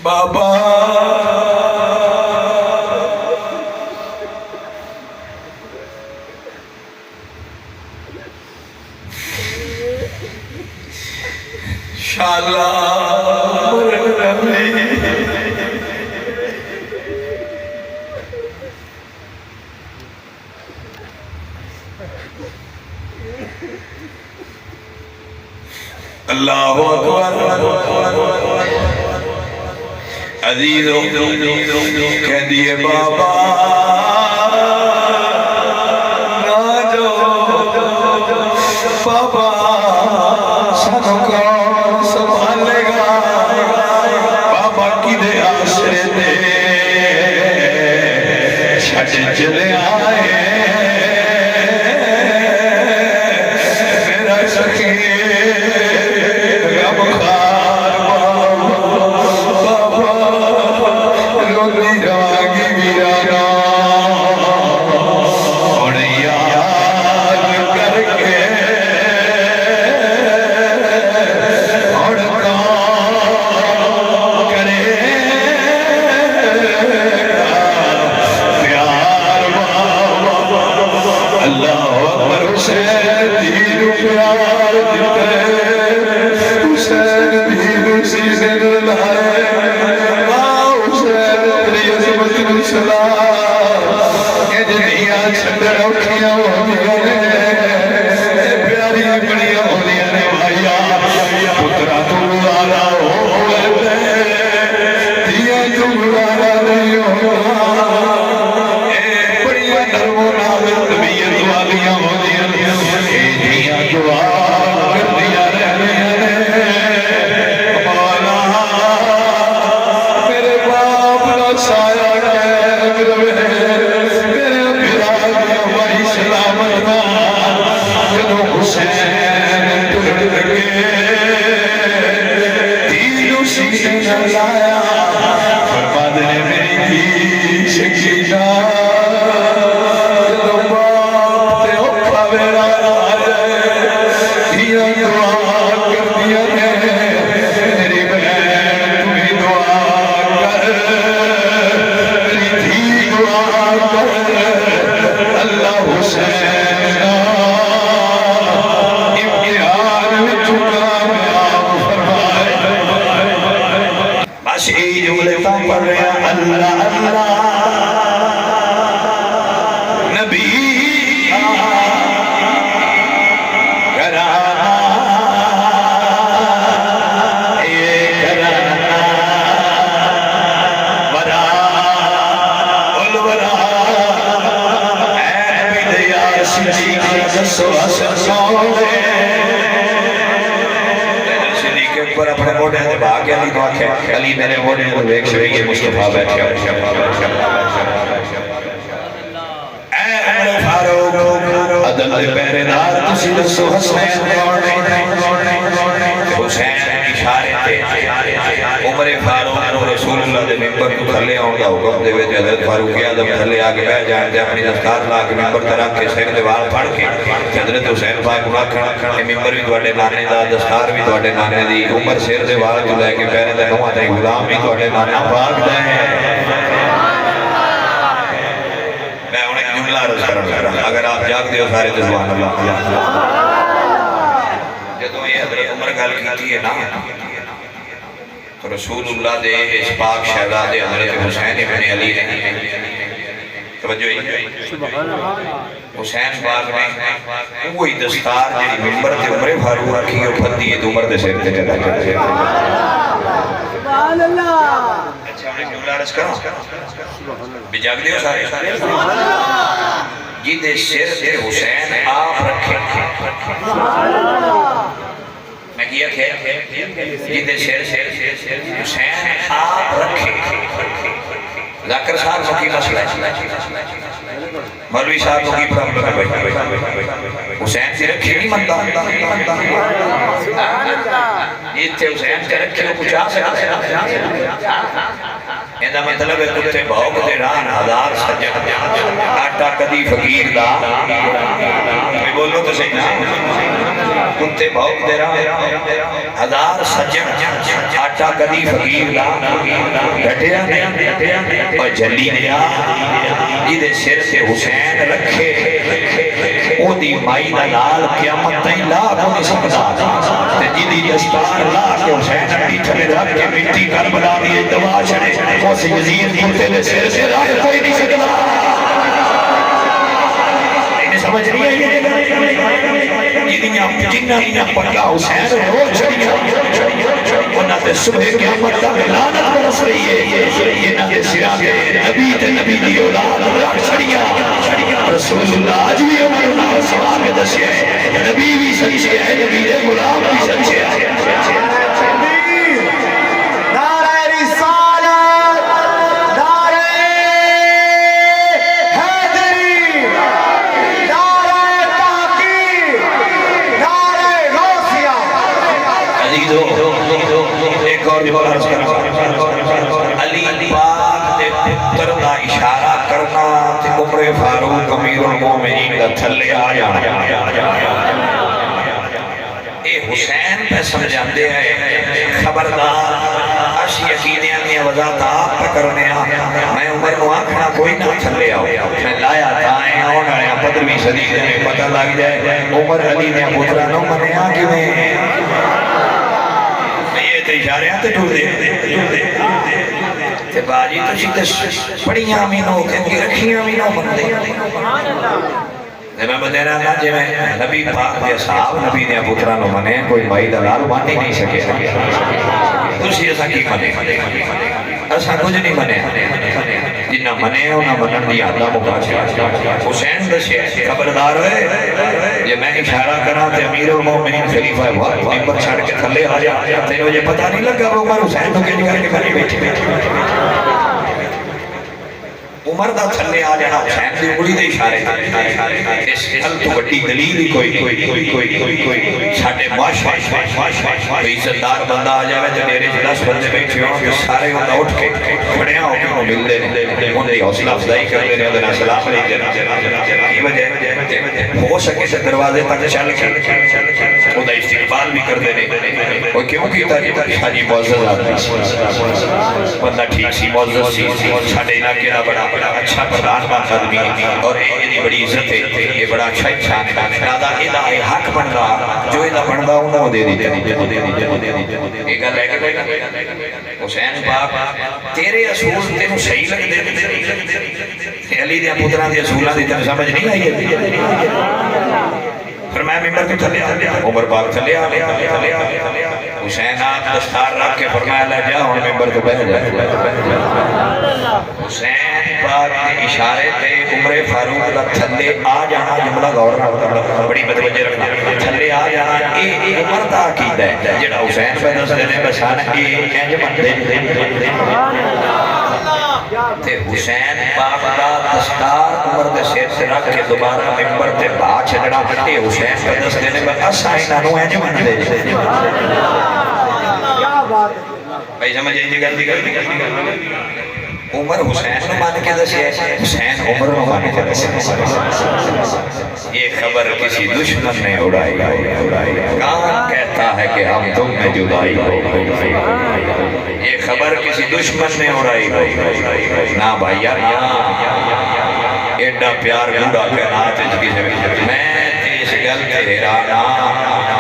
بابا شالا اللہ اکبر عزیزو کہہ دیئے بابا نہ جو بابا سانو کون سنبھالے گا بابا کی دے آسرے دے چھٹ چلے آئے میرا سخی علی میرے موڑے کو دیکھ شوئے مصطفیٰ بیٹھے اے عمر فاروق عدل پہرے دار تسی دسو حسین حسین اشارے تھے عمر فاروق رسول اللہ دے ممبر کو تھلے آؤں گا حکم دے ویدے حضرت فاروق اعظم تھلے آگے بیٹھ جائیں دے اپنی دستار لا کے ممبر طرح کے سیر دیوار پڑھ کے حضرت حسین پاک مکھنا کہ ممبر بھی توڑے نانے دا دستار بھی توڑے نانے دی عمر سیر دیوار جو لے کے پہنے دے نوہ دے غلام بھی توڑے نانا پاک دے میں انہیں جملہ عرض کرنا اگر آپ جاگ دیو سارے دزوان اللہ جدو یہ حضرت عمر گل کی ہے نا رسول اللہ دے اس پاک شہزادے حضرت حسین ابن علی نے توجہ حسین پاک نے وہی دستار جی ممبر دے عمر فاروق رکھی اور پھر دیئے تو عمر دے سیر تے جدا جدا سبحان اللہ اچھا ہمیں جملہ عرض کرو بجاگ دیو سارے یہ دے سیر تے حسین آپ رکھے سبحان اللہ میں کیا تھے جیدے شیر حسین آپ رکھے ذاکر صاحب سکی مسئلہ مولوی صاحب کی پرابلم ہے حسین سے رکھے نہیں منتا یہ تھے حسین سے رکھے وہ کچھ آ سکتا ہے ਇਹਦਾ ਮਤਲਬ ਹੈ ਕੁੱਤੇ ਭੌਂਕਦੇ ਰਹਿਣ ਹਜ਼ਾਰ ਸੱਜਣ ਆਟਾ ਕਦੀ ਫਕੀਰ ਦਾ ਕੋਈ ਬੋਲੋ ਤਾਂ ਸਹੀ ਨਾ ਕੁੱਤੇ ਭੌਂਕਦੇ ਰਹਿਣ ਹਜ਼ਾਰ ਸੱਜਣ ਆਟਾ ਕਦੀ ਫਕੀਰ ਦਾ ਘਟਿਆ ਨਹੀਂ ਔਰ ਜੱਲੀ ਨੇ ਜਿਹਦੇ ਸਿਰ ਤੇ ਹੁਸੈਨ ਰੱਖੇ ਉਹਦੀ ਮਾਈ ਦਾ ਲਾਲ ਕਿਆਮਤ ਤਾਈਂ ਲਾ ਨਹੀਂ ਸਕਦਾ ਤੇ ਜਿਹਦੀ ਦਸਤਾਰ ਲਾ ਕੇ ਹੁਸੈਨ ਅੱਡੀ ਥੱਲੇ ਰੱਖ ਕੇ ਮਿੱਟੀ ਕਰਬਲਾ ਦੀ ਦਵਾ ਛੜੇ اس یزید کتے نے سر سے رکھ کوئی نہیں سکتا انہیں سمجھ نہیں ہے جنہاں پکا حسین رو چھڑیا انہاں تے صبح قیامت تک لعنت برس رہی ہے انہاں دے سراں تے نبی تے نبی دی اولاد رکھ چھڑیا رسول اللہ آج بھی عمر نال سوا کے دسیا ہے نبی بھی سچے ہے نبی دے غلام بھی سچے ہے ایک اور جو عرض کرنا علی پاک دے پتر دا اشارہ کرنا تے عمر فاروق امیر المومنین دا تھلے آ جانا اے حسین پہ سمجھاندے ہیں خبردار اش یقینیاں دی وضاحت آپ پہ کرنے میں عمر نو آکھنا کوئی نہ تھلے آؤ میں لایا تھا آن آیا 15ویں صدی میں پتہ لگ جائے عمر علی نے پترا نو منیا کیویں اشاریاں تے ٹھو دے تے باجی تو پڑیاں بھی نو کہ رکھیاں بھی نو بندے میں بتا رہا تھا جی میں نبی پاک دے صاحب نبی نے پترا نو منے کوئی بھائی دلال مان ہی نہیں سکے تسی ایسا کی منے ایسا کچھ نہیں منے جنہ منے انہاں منن دی آدھا مقاصد حسین دسے خبردار ہوئے یہ میں اشارہ کرا تے امیر المومنین خلیفہ وقت ممبر چھڑ کے تھلے آ جا تینوں یہ پتہ نہیں لگا وہ عمر حسین تو کہیں کر کے کھلی بیٹھے عمر دا تھلے آ جانا حسین دی انگلی دے اشارے اس حل تو بڑی دلیل کوئی ساٹھے کوئی عزتدار بندہ آ جائے تو ڈیرے 10 بندے بیٹھے ہوں کہ سارے انہوں اٹھ کے کھڑے ہوں کہ انہوں مل دے انہوں نے حوصلہ افزائی کر دے انہوں سلام علیکم یہ وجہ ہو سکے سے دروازے تک چل کے انہوں استقبال بھی کر دے وہ کیوں کیتا جی معزز آدمی بندہ ٹھیک سی معزز سی چھاڑے علاقے نہ بڑا اچھا پردان بات آدمی اور یہ بڑی عزت ہے یہ بڑا اچھا انسان ہے رادا یہ حق بن رہا جو یہ بن رہا انہوں دے دیتے یہ گل ہے کہ کوئی نہ حسین پاک تیرے اصول تینوں صحیح لگ دے علی دیا پتران دیا اصولہ دی تنہیں سمجھ نہیں آئی ہے فرمایا ممبر کی تھلے آ عمر پاک تھلے آ حسین آپ دستار رکھ کے فرمایا لے جا اور ممبر تو بیٹھ جائے حسین پاک کے اشارے تے عمر فاروق کا تھلے آ جانا جملہ غور کرنا بڑی متوجہ رکھنا تھلے آ جانا اے عمر دا عقیدہ ہے جڑا حسین پہ دس دینے بسانا اے انج من دے تے حسین پاک دا دستار عمر دے سیر سے رکھ کے دوبارہ ممبر تے باہ چھڑنا اے حسین پہ دس دینے بسانا اسا انہوں انج من دے بھائی سمجھے جی گل دی عمر حسین نو مان کے دسے حسین عمر نو مان کے دسے یہ خبر کسی دشمن نے اڑائی کون کہتا ہے کہ ہم تم میں جدائی یہ خبر کسی دشمن نے اڑائی نہ بھائیا ایڈا پیار گوڑا کہنا تجھ کی زمین میں اس گل کے حیرانا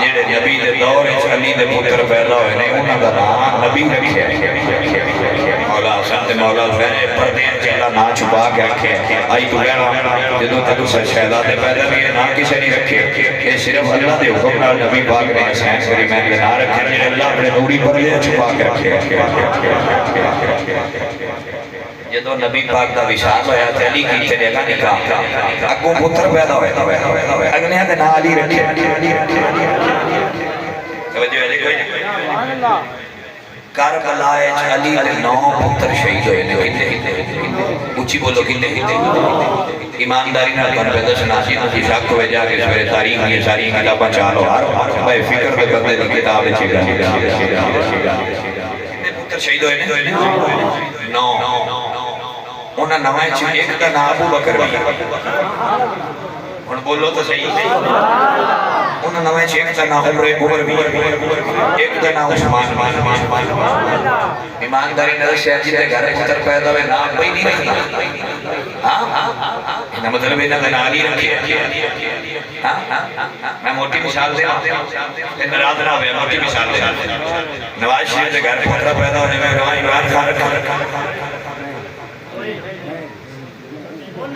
جیڑے نبی دے دور اس علی دے پتر پیدا ہوئے نے انہاں دا نام نبی رکھے مولا حسن مولا حسین پردین کے اللہ نا چھپا کے رکھے آئی تو کہنا جدو تک اس شہداد پیدا بھی ہے نا کسے نہیں رکھے کہ صرف اللہ دے حکم نال نبی پاک نے حسین کریمین کے نا رکھے جنہیں اللہ اپنے نوری پر لے چھپا کے رکھے جدو نبی پاک دا وشال ہویا تے علی کی تے لگا نکاح اگوں پتر پیدا ہوئے اگنے دے نا علی رکھے توجہ ہے کوئی کربلائے علی دے 9 پتر شہید ہوئے نے کتے اچھی بولو کتے ایمانداری نہ بن پیدا سناسی تو شک ہوئے جا کے سوئے تاریخ یہ ساری کتاباں چالو ہر بے فکر دے بندے دی کتاب پتر شہید ہوئے نے 9 انہاں نوائیں چھ ایک دا نام ابو بکر بھی ہن بولو تو صحیح انہاں نوائیں چھ ایک دا نام عمر بھی ایک دا نام عثمان ایمانداری نظر شہر جی دے گھر پتر پیدا ہوئے نام کوئی نہیں رکھا ہاں مطلب انہاں دا نام ہی رکھے میں موٹی مثال دے ناراض نہ ہوئے موٹی مثال دے نواز شریف دے گھر پتر پیدا ہونے میں نواز عمران خان رکھا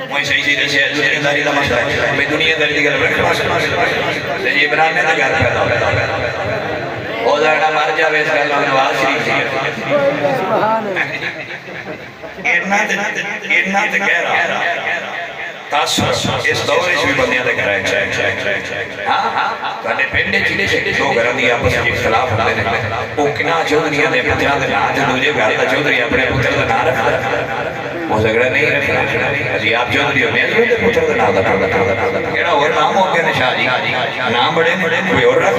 میں صحیح چیزیں سے دنیا داری دا مسئلہ ہے میں دنیا داری دی گل رکھا یہ عمران نے گھر پیدا ہوتا او زیادہ مر جاوے اس گل نواز شریف اتنا تے کہہ رہا تاثر اس دور اس بھی بندیاں دے گھر آئے کہنے پینڈے چلے سے دو گھران دی آپس کی اختلاف ہوتے ہیں وہ کنا چودریاں دے پتران دے نام دے دوجے گھر دا چودری اپنے پتر دا نام رکھا وہ جھگڑا نہیں رکھا ابھی آپ چودری ہو میں دے پتر دا نام دا کہنا اور نام ہو گیا نشاہ جی نام بڑے کوئی اور رکھ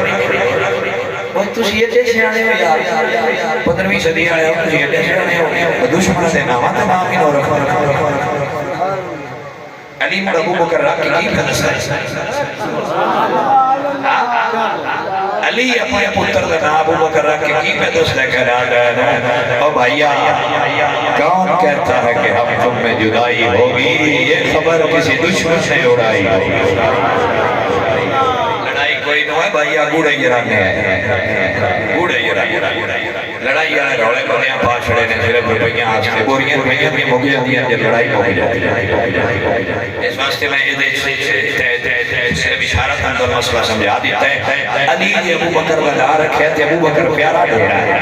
وہ تسی یہ دیکھ سیانے ہو یار 15ویں صدی آیا ہو تسی یہ دیکھ سیانے ہو دشمن دے نام تے نام ہی نہ رکھا علی مر ابو بکر رکھ کی فلسطہ علی اپنے پتر دا نام ابو بکر رکھ کی میں دوست کر آگا او بھائیا کون کہتا ہے کہ ہم تم میں جدائی ہوگی یہ خبر کسی دشمن سے اڑائی ہوگی لڑائی کوئی نہ ہے بھائیا گوڑے یرانے ہیں گوڑے یرانے لڑائی آنے روڑے بنیاں پاچھڑے نے صرف روپیاں آستے بوریاں روپیاں بھی مگ جاتی ہیں جب لڑائی مگ جاتی ہے اس واسطے میں یہ دیکھ صرف اشارت اندر مسئلہ سمجھا دیتا ہے علی نے ابو بکر کا نام رکھے تھے ابو بکر پیارا ڈھیرا ہے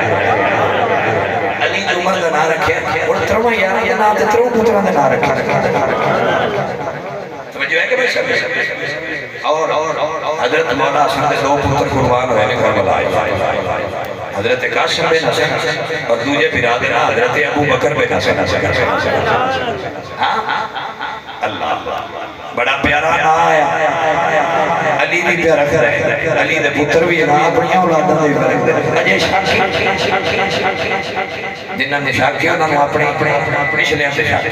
علی نے عمر کا نام رکھے اور ترمہ یارہ یہ نام تروں پتران کا نام رکھے سمجھو ہے کہ بھائی سب اور حضرت مولا حسن کے 2 پتر قربان ہوئے نے کربلا حضرت قاسم بن حسن اور دوجے برادرہ حضرت ابو بکر بن حسن اللہ بڑا پیارا نام آیا علی بھی پیارا کرے علی دے پتر بھی نام اپنیاں اولاداں دے کرے اجے شاکی جنہاں نے شاکی انہاں نے اپنے پچھلے سے شاکی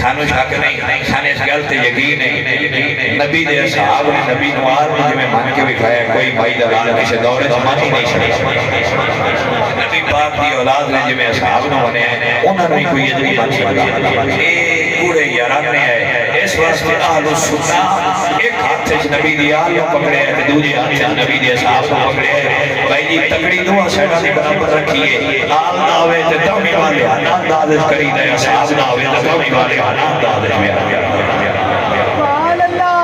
سانو شاک نہیں سانے اس گل تے یقین نہیں نبی دے اصحاب نے نبی نوار نے جویں مان کے بکھایا کوئی بھائی دلال کسی دور زمانی نہیں سکتا نبی پاک دی اولاد نے جویں اصحاب نے بنے انہاں نے کوئی ادبی بات پورے یارانے آئے اس واسطے اہل السنہ ایک ہاتھ سے نبی دی آلیاں پکڑے ہیں دوجے ہاتھ سے نبی دی اصحاب پکڑے ہیں بھائی جی تکڑی دعا سیڑا نے برابر رکھیے آل دعوے تے تومی والے آنان دادش کری دے اصحاب دعوے تے تومی والے آنان دادش میں سبحان اللہ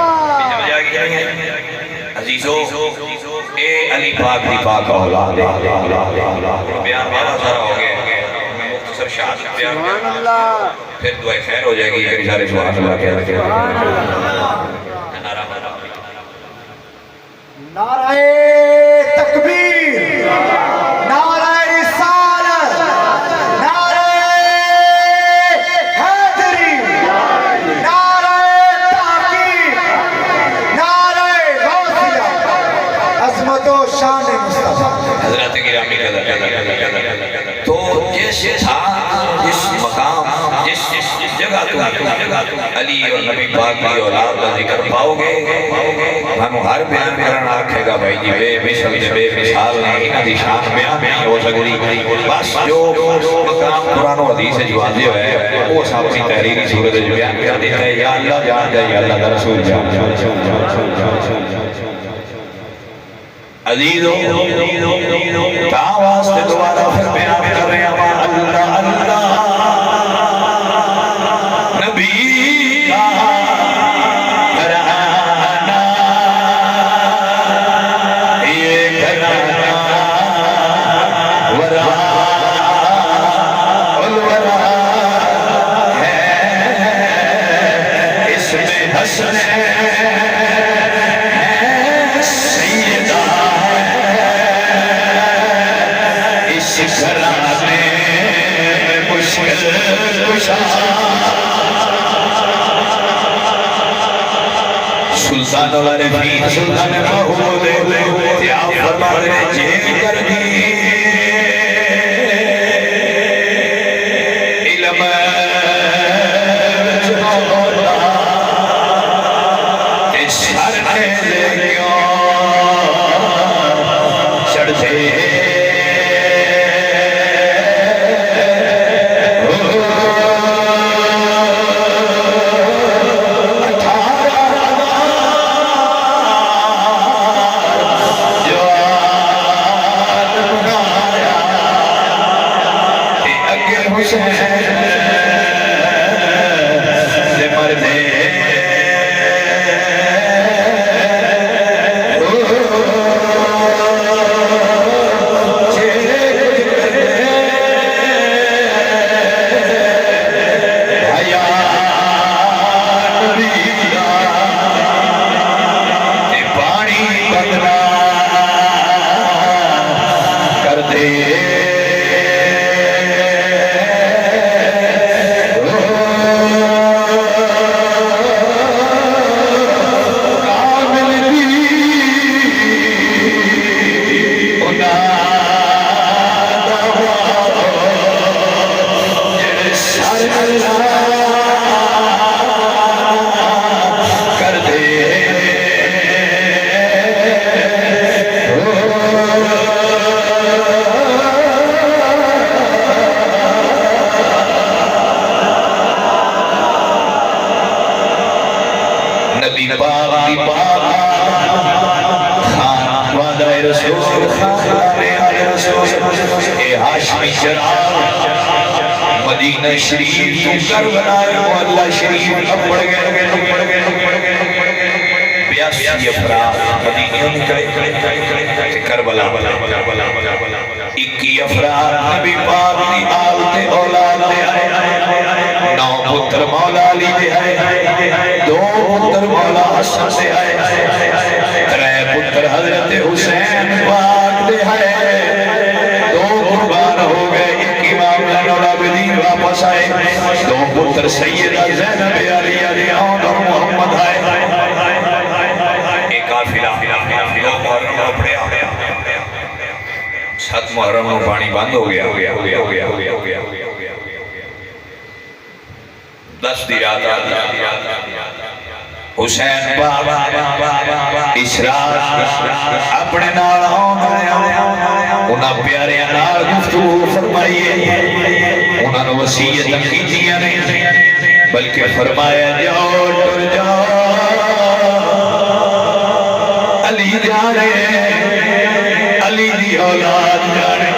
عزیزو اے علی پاک دی پاک اولاد بیان بابا سارا ہو گئے مختصر شہادت بیان کیا پھر دعائے خیر ہو جائے گی کہ اشارے سبحان اللہ کہہ رکھے نعرہ تکبیر نعرہ رسالت نعرہ حیدری نعرہ تحقیق نعرہ غوثیہ عظمت و شان مصطفیٰ حضرت گرامی تو جس جس مقام جس جگہ تم علی اور نبی پاک کی اولاد کا ذکر پاؤ گے ہم ہر بیان کرنا آکھے گا بھائی جی بے مثل بے مثال نہیں انہاں دی شان بیان نہیں ہو سکتی بس جو مقام قرآن و حدیث جو واضح ہے وہ اپنی تحریری صورت جو بیان کر دیتا ہے یا اللہ جان دے یا اللہ کا رسول جان عزیزو تا واسطے دوبارہ پھر بیان کر رہے ہیں اللہ اللہ نبی کا گھرانہ یہ گھرانہ ورا الورا ہے اس میں حسن سلطان العارفین سلطان محمود تیاب فرما دے جیل کر دی حسین دے مردے مدینہ شریف تو کربلا مولا شریف اپڑ گئے بیاسی افراد مدینہ نکلے کربلا 21 افراد نبی پاک دی آل تے اولاد دے آئے 9 پتر مولا علی دے آئے 2 پتر مولا حسن دے آئے 3 پتر حضرت حسین پاک دے آئے 2 قربان ہو گئے واپس آئے 2 پتر سیدہ زینب علی اور محمد آئے ایک قافلہ 2 محرم اپنے آئے 7 محرم میں پانی بند ہو گیا 10 دی رات حسین بابا اسرار اپنے نال انہاں پیارے نال گفتگو فرمائیے انہاں نے وصیت کیتیاں نہیں بلکہ فرمایا جاؤ ٹر جاؤ علی جا رہے علی دی اولاد جا رہے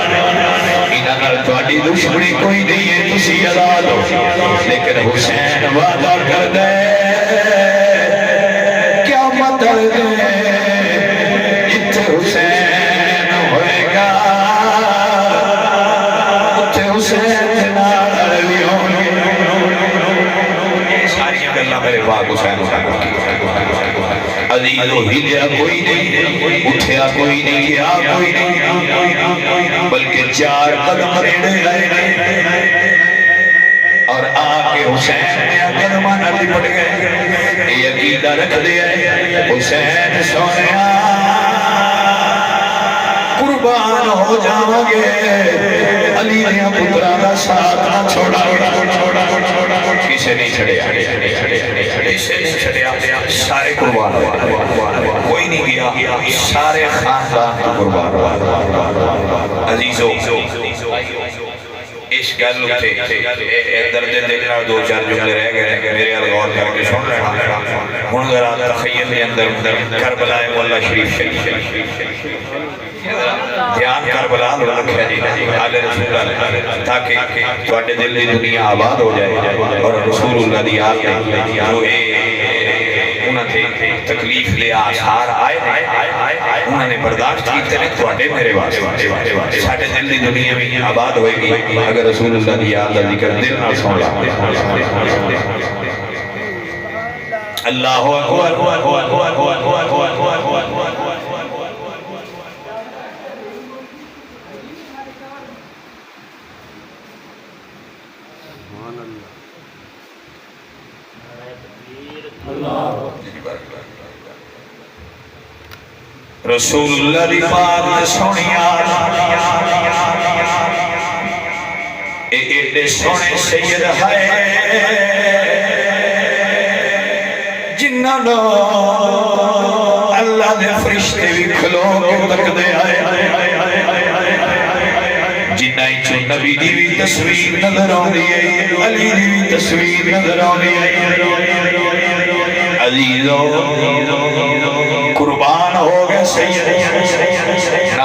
انہاں نال تہاڈی دشمنی کوئی نہیں ہے تسی آزاد ہو لیکن حسین وعدہ کر دے کیا مطلب ہے جتھے حسین ہوئے گا اتھے حسین نال علی ہوں گے ساری گلاں میرے پاک حسین عزیز و ہلیا کوئی نہیں اٹھیا کوئی نہیں گیا کوئی نہیں بلکہ 4 قدم ریڑے آئے اور آکے حسین نے قدمان لپٹ گئے یہ عقیدہ رکھ دیا حسین سونیا قربان ہو جاؤ گے علی نے پترہ کا ساتھ نہ چھوڑا کسے نہیں چھڑیا سارے قربان ہو کوئی نہیں گیا سارے خاندان قربان ہو عزیزو اس گل تھے درد دل نال 2-4 جملے رہ گئے میرے غور کر کے سن رہے ہیں ہن ذرا تخیل کے اندر کربلا مولا شریف دھیان کربلا رکھا جی آل رسول اللہ تاکہ تواڈے دل دی دنیا آباد ہو جائے اور رسول اللہ دی آل جو انہاں تے تکلیف لے آثار آئے انہاں نے برداشت کیتے نے تواڈے میرے واسطے ساڈے دل دی دنیا میں آباد ہوئے گی اگر رسول اللہ دی یاد دا ذکر دل نال سن لا اللہ اکبر رسول اللہ دی پاک سونیا ایڈے سونے سید ہے جنہاں نو اللہ دے فرشتے بھی کھلو کے تک دے آئے جنہاں چو نبی دی بھی تصویر نظر آنی ہے علی دی بھی تصویر نظر آنی ہے عزیزو قربان ہو گئے سید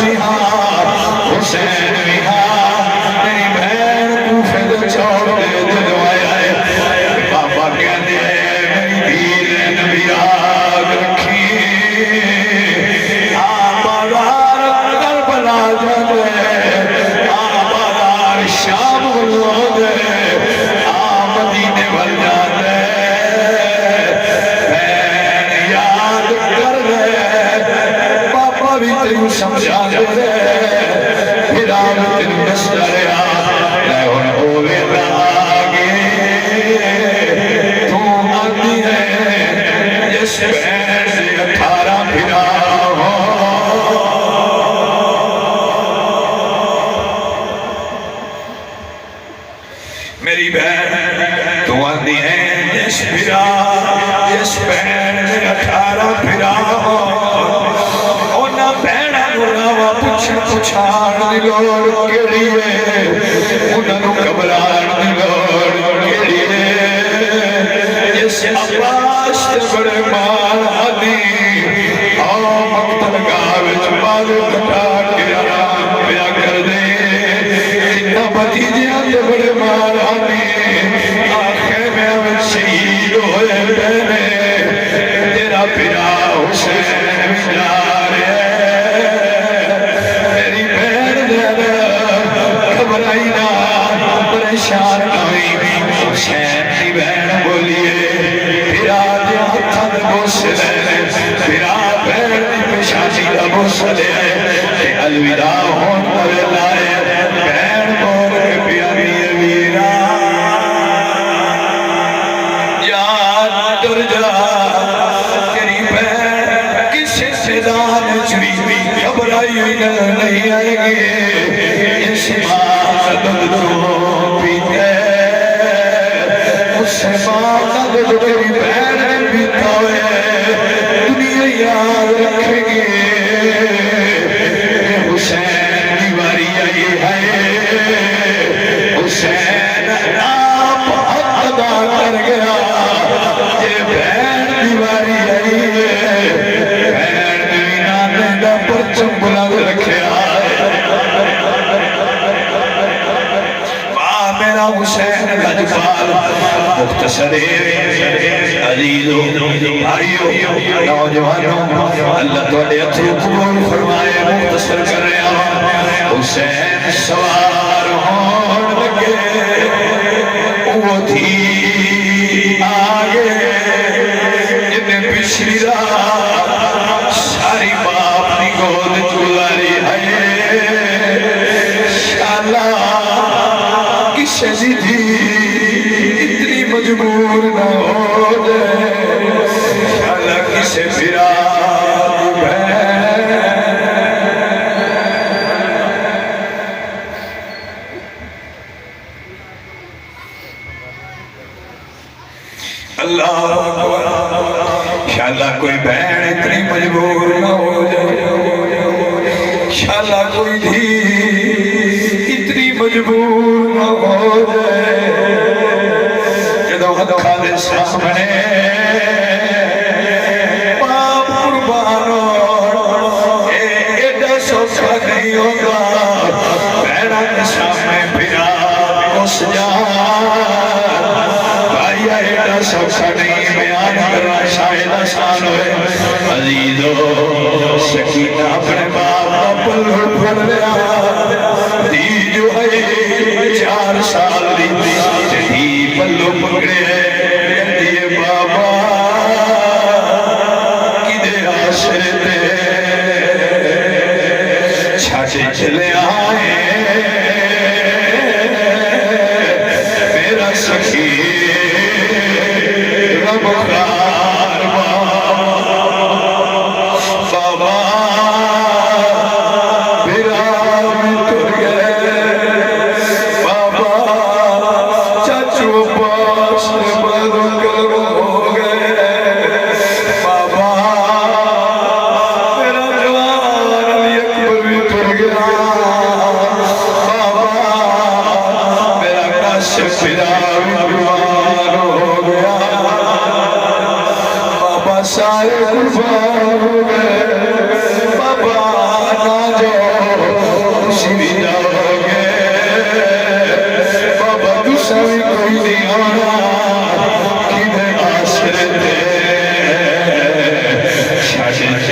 بھی ہاں حسین بھی ہاں میری بہن کوفے دے چوک دے جدو آیا ہے بابا کہتے ہیں میری دیر نبی آگ رکھی آبادار کربلا جاتے آبادار شام بلو دے مدینے بل جاتے بہن یاد کر دے بابا بھی تیوں سمجھا دے پھر آب تیوں دس دریا لے ان ہوئے لاغے تو آتی ہے جس بہن سے 18 پھرا ہو میری بہن تو آتی ہے جس پھرا جس بہن سے 18 پھرا ہو اونا بہن نوراوا پچھان دی لوڑ کیڑی ہے اونا نو گھبران دی لوڑ کیڑی ہے جس عباس تے بڑے مال آدی آؤ مقتل گاہ وچ بازو کٹا کے آرام پیا کر دے جنہ بھتیجیاں تے بڑے مال آدی آنکھیں میں شہید ہوئے پہنے تیرا پھرا حسین بھی جا رہے میری بہن زیادہ گھبرائی نہ پریشان ہوئی حسین کی بہن بولیے پھرا دیا ہتھن بوس لے پھرا بہن کی پیشانی دا بوس لے الوداع ہون دے لائے بہن بول کے پیاری ویرا یاد ڈر جا تیری بہن کسی سے دان چوی گھبرائی ہوئی نہیں آئے گی اس ماں کا دل تو پیتے اس ماں کا دل تیری بہن پیتا ہوئے دنیا یاد رکھے گی حسین دیواری آئی ہے حسین آپ حق ادا کر گیا یہ بہن دیواری آئی ہے بہن دینا نے پرچم بلند رکھیا ماں میرا حسین لجپال مختصر عزیزوں بھائیوں نوجوانوں اللہ توڑے اتھرو قبول فرمائے مختصر کر رہے ہیں حسین سوار ہون لگے وہ تھی آگے جنہیں پچھلی رات ساری باپ کی گود چولاری ہے شاءاللہ کسے دی تھی اتنی مجبور نہ ہو جائے شاءاللہ کسے پھرا اللہ شاءاللہ کوئی بہن اتنی مجبور نہ ہو جائے شاءاللہ کوئی دھی اتنی مجبور نہ ہو جائے جدو حدقہ دے سامنے باپ قربانوں ایڈا سوچا نہیں ہوگا بہنہ کے سامنے پھرا اس جان بھائی ایڈا سوچا نہیں بیان کرنا شاید آسان ہوئے عزیزو سکینہ اپنے باپ کا پلڑ پھڑ لیا دی جو ہے 4 سال دی دی پلو پکڑے دیئے بابا کی دے آسر تے چھاچے چلے آئے میرا سکی رب خار بابا میرا بھی تر گئے بابا چاچو پاس بڑھو کرو ہو گئے بابا میرا جوان علی اکبر بھی تر گیا بابا میرا کاشف پیدا بیمار ہو گیا بابا سارے قربان ہو گئے بابا نہ جو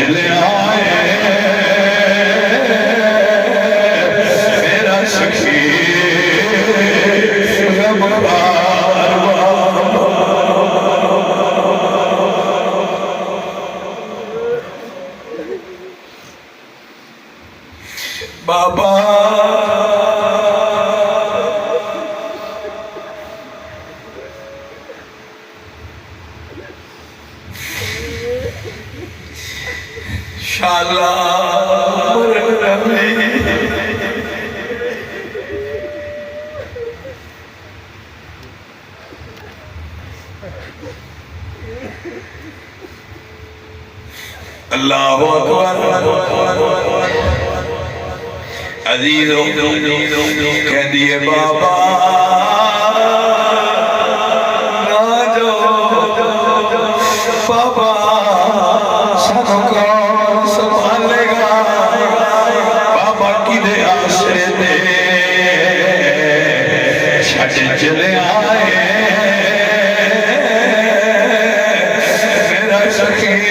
چلے آئے میرا سخی بابا شالا اللہ اکبر عزیزوں کہہ دیے بابا نہ جو بابا سانو کون سنبھالے گا بابا کی دے آسرے دے چھٹ چلے آئے میرا سخی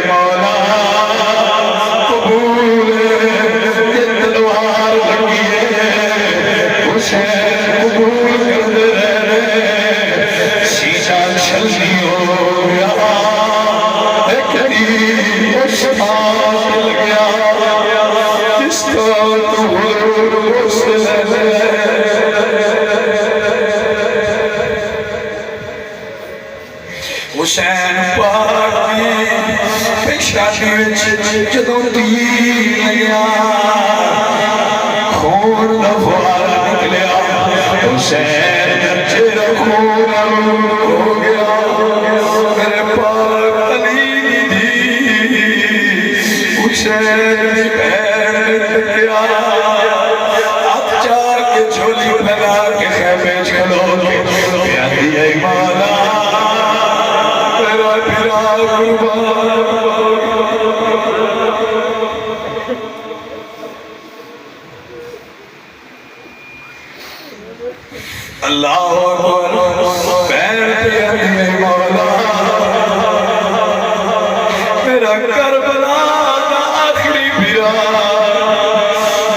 مولا قبول یہ تلوار حسین پاک دی پیشانی وچ جدوں تیر لگیا خون دا فوارا نکلیا حسین تیرا خون ہو گیا میرے پاک علی دی حسین دی پیر لگیا اب جا کے جھولی پھیلا کے خیمے چلو کے پیاندی ہے مولا اللہ پیر پیاندی مولا میرا کربلا دا آخری پیرا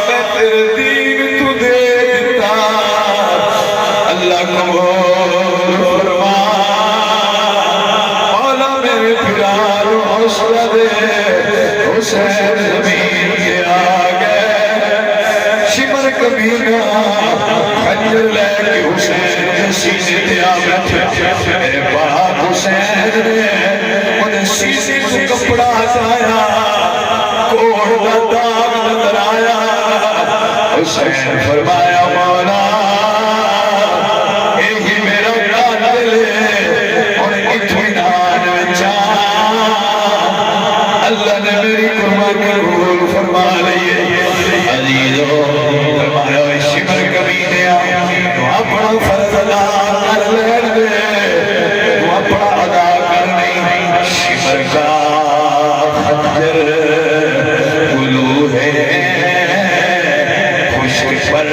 میں تیرے دین تو دے دیتا اللہ قبول فرما مولا میرے پیران حوصلہ دے حسین زمین کے آگے شمر کبینہ خنجر لے کے حسین سینے تے آمد میرے پاک حسین نے انہیں سینے سے کپڑا ہٹایا کوڑ دا داغ نظر آیا حسین فرمایا مولا یہی میرا قاتل ہے اور اطمینان وچا اللہ نے میری قربانی قبول فرما لئی عزیزو فرمایا شمر کبھی اپنا فرض ادا کر لین دے تو اپنا ادا کر نہیں شمر کا خنجر گلو ہے خشک پر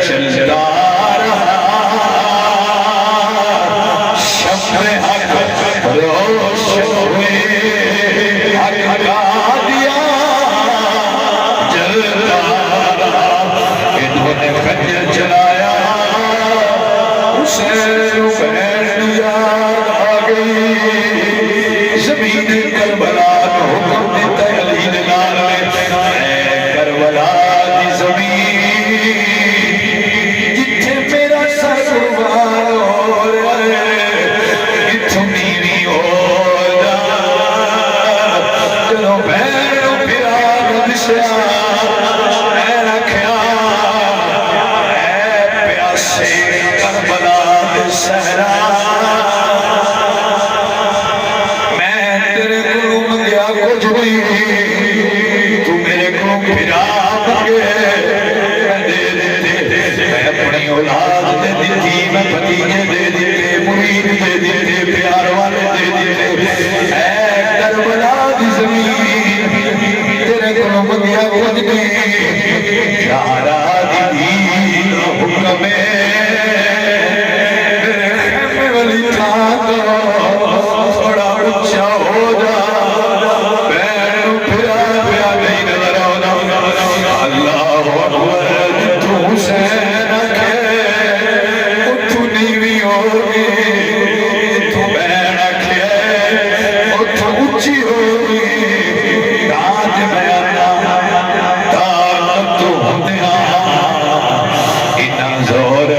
چلتا رہا شمر حق روشن ہوئے حق کا دیا جلتا رہا انہوں نے خنجر چلایا حسین بہن یاد آ گئی زمین کربلا کو حکم دیتا علی نال اے کربلا دی زمین جتھے میرا سر قربان ہو رہا ہے اتھوں نیوی ہو جا چلو بہن پھرا دسیا اے رکھیا اے پیاسے کربلا دے صحرا میں تیرے کو منگیا کچھ نہیں تو میرے کو پھرا منگے میں دے دیتے میں اپنی اولاد دے دیتی میں بھتیجے دے دیتے مرید دے دیتے پیار والے دے دیتے اے کربلا دی زمین تیرے کو منگیا کچھ نہیں پیارا دی حکم ہے تھوڑا اچھا ہو جا پیر پھرا پیا نہیں نظر آنا اللہ اکبر تو حسین رکھے اتھو نیوی ہوگی تو بین رکھے اتھو اچھی ہوگی دانت میں آنا دانت تو ہوندیا اتنا زور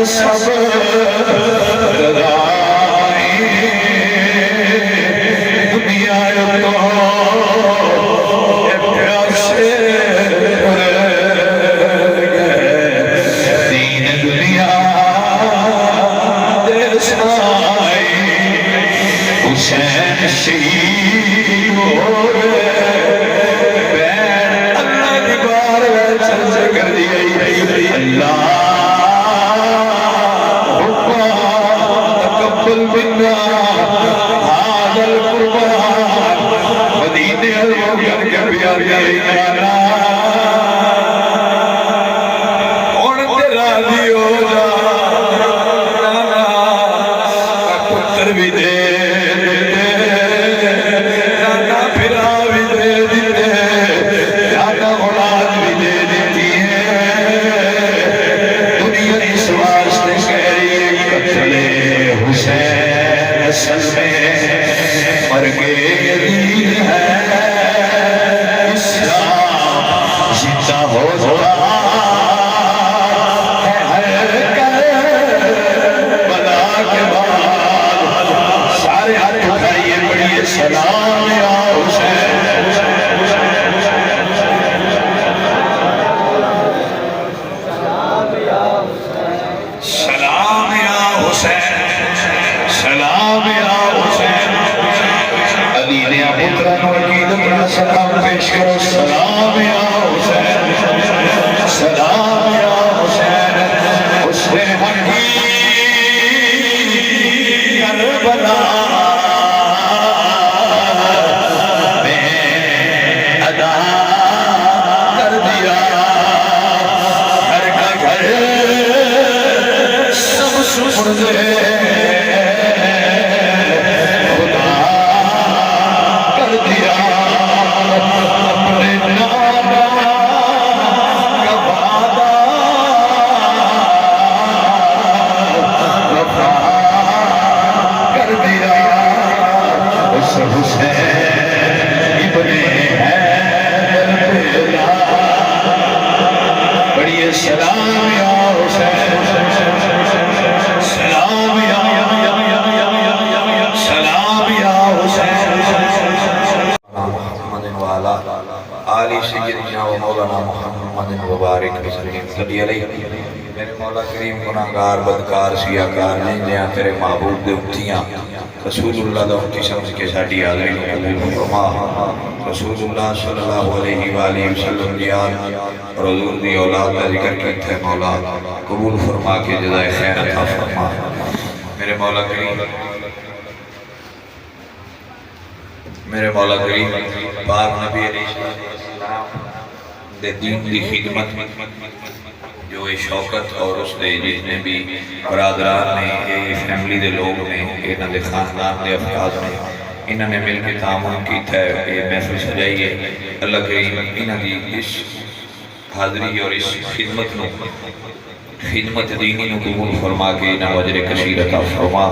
سب رضائی دنیا تو پیاسے دین دنیا دے سائی حسین شہید ہو گئے بین اللہ دی بار چل سے کر دی اللہ منا هذا القربان مدينة الموجر كبير يا اور تیرا دیو جا نانا پتر بھی دے نانا پھرا بھی دے دیتے نانا اولاد بھی دے دیتی ہے دنیا اس واسطے کہہ رہی ہے قتل حسین اصل میں مرگے یزید ہے اسلام زندہ ہوتا ہے ہر کربلا کے بعد سارے ہاتھ اٹھائیے پڑھیے سلام یا حسین سلام یا حسین سلام یا حسین علی نے پتران وکیلت کا سلام پیش کرو سلام یا حسین سلام یا حسین حسین حقیق کربلا میں ادا کر دیا گھر کا گھر سب سپرد خدا کر دیا اپنے نانا کا وعدہ وفا کر دیا اس حسین ابن حیدر پہلا بڑی سلام یا حسین سلام یا سلام یا حسین محمد وعلا آل سیدنا و مولانا محمد مبارک وسلم صلی علیہ میرے مولا کریم گناہگار بدکار سیاکار نہیں دیاں تیرے محبوب دے امتیاں رسول اللہ دا امتی سمجھ کے ساڑھی آدھری کو قبول فرما رسول اللہ صلی اللہ علیہ وآلہ وسلم دیان اور حضور دی اولاد کا ذکر کرتے ہیں مولا قبول فرما کے جزائے خیر عطا فرما میرے مولا کریم پاک نبی علیہ السلام دے دین دی خدمت جو شوکت اور اس دے جتنے بھی برادران نے یہ فیملی دے لوگ نے انہاں دے خاندان دے افراد نے انہاں نے مل کے تعاون کیتا ہے یہ محفل سجائی ہے اللہ کریم انہاں دی اس حاضری اور اس خدمت دینی نو قبول فرما کے انہاں وجر کثیر عطا فرما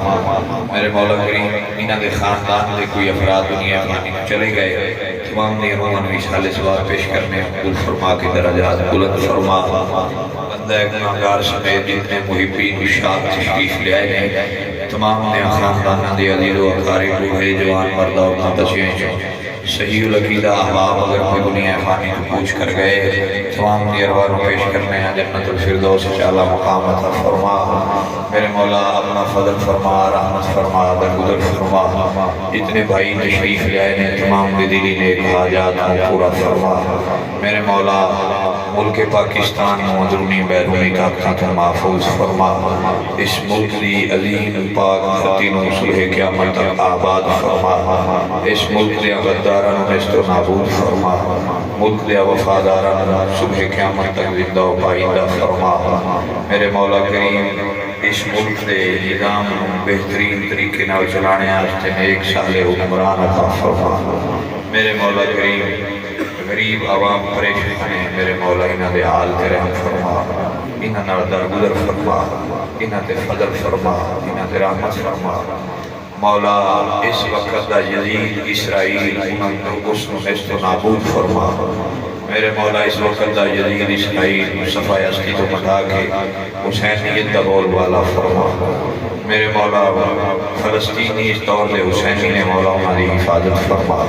میرے مولا کریم انہاں دے خاندان دے کوئی افراد دنیا فانی چلے گئے تمام نے روحان وشال سوار پیش کرنے قبول فرما کے درجات بلند فرما بندہ گناہگار سمیت جتنے محبین شاد تشریف لے آئے ہیں تمام نے خاندان دے عزیز و اقارب روحے جوان مردہ اور بچے صحیح العقیدہ احباب اگر کوئی دنیا فانی کو پوچھ کر گئے تمام دی ارواحوں پیش کرنے ہیں جنت الفردوس اعلیٰ مقام عطا فرما میرے مولا اپنا فضل فرما رحمت فرما درگزر فرما اتنے بھائی تشریف لے آئے ہیں تمام دی دلی نیک حاجات کو پورا فرما میرے مولا ملک پاکستان اندرونی بیرونی طاقتوں کو محفوظ فرما اس ملک دی عظیم پاک خطین و صلح قیامت تک آباد فرما اس ملک دے غداران نست و نابود فرما ملک دے وفاداران صبح قیامت تک زندہ و پائندہ فرما میرے مولا کریم اس ملک دے نظام بہترین طریقے نال چلانے آستے نیک صالح حکمران عطا فرما میرے مولا کریم غریب عوام پریشان ہیں میرے مولا انہاں دے حال تے رحم فرما انہاں نال درگزر فرما انہاں تے فضل فرما انہاں تے رحمت فرما مولا اس وقت دا یزید اسرائیل انہاں اس نست و نابود فرما میرے مولا اس وقت دا یزید اسرائیل صفحہ استی کو مٹا کے حسینیت دا بول والا فرما میرے مولا فلسطینی اس دور دے حسینی نے مولا ہماری حفاظت فرما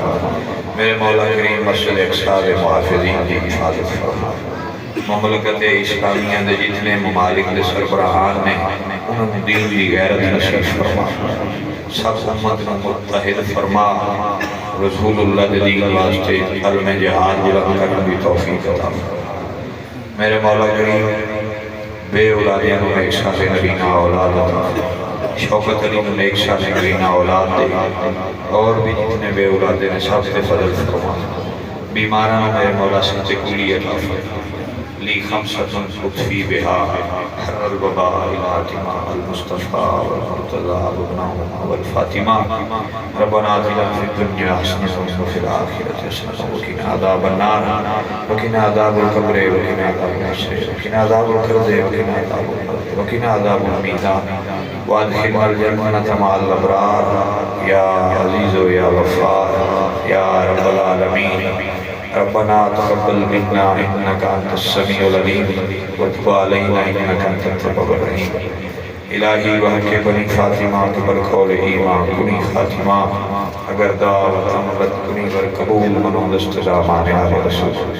میرے مولا کریم مسجد اقصی دے محافظین دی حفاظت فرما مملکت اسلامیہ دے جتنے ممالک دے سربراہان نے انہوں نے دل دی غیرت نصیب فرما سب امت متحد فرما رسول اللہ دے دین واسطے علم جہاد بلند کرنے کی توفیق عطا میرے مولا کریم بے اولادیاں نو ایک ساتھ نبینا اولاد عطا شوکت علی نو ایک ساتھ نبینا اولاد دے اور بھی جتنے بے اولادے نے سب سے فضل فرما بیماران میرے مولا سنتے کلی عطا فرما لی خمسة لطفی بها حر الوباء العاتمہ المصطفى والمرتضى والنعمہ والفاطمہ ربنا آتنا فی الدنیا حسنة وفی الآخرة حسنة وقنا عذاب النار وقنا عذاب القبر وقنا عذاب الحشر وقنا عذاب القرد وقنا عذاب القبر وقنا عذاب المیزان وادخلنا الجنة مع الابرار یا عزیز و یا غفار العالمين ربنا تقبل منا إنك أنت السميع العليم وتب علينا إنك أنت التواب الرحيم الہی وحق بنی فاطمہ قبل قول ایمان کنی خاتمہ اگر دعوت عملت کنی ور قبول منو دستجا مانے آلے رسول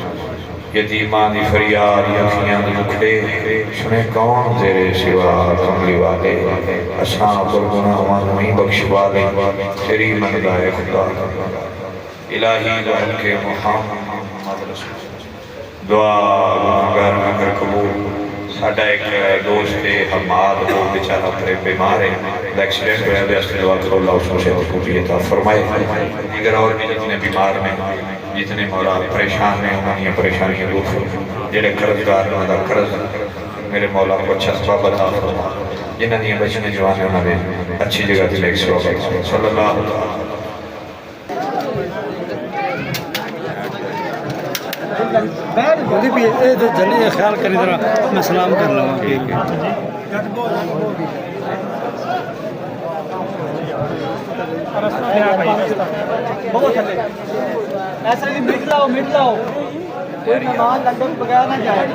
یتیمانی فریاد یخیاں دکھڑے سنے کون تیرے سوا کملی والے اساں پر گناہ وانوی بخش والے تیری مندائے خدا الہی وحق محمد رسول دعا گناہگار مگر قبول ساڑھا ایک دوست حماد وہ بیچارہ پرے بیمار ہے ایکسیڈنٹ ہویا دے اس دعا کرو اللہ اس کو شہد کو بھی عطا فرمائے دیگر اور بھی جتنے بیمار ہیں جتنے مولا پریشان ہیں انہوں نے پریشانیاں دور جنہیں قرضدار انہوں نے قرض میرے مولا کو اچھا سبب عطا فرما جنہوں نے بچنے جوانے انہوں نے اچھی جگہ دلے ایک سبب صلی اللہ علیہ وسلم جلدی بھی جلدی خیال کری ذرا میں سلام کر لوں ایسا نہیں مٹ لاؤ کوئی مہمان لندن بغیر نہ جائے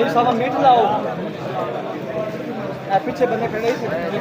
صاحب میٹ لاؤ پیچھے بندے کھڑے ہی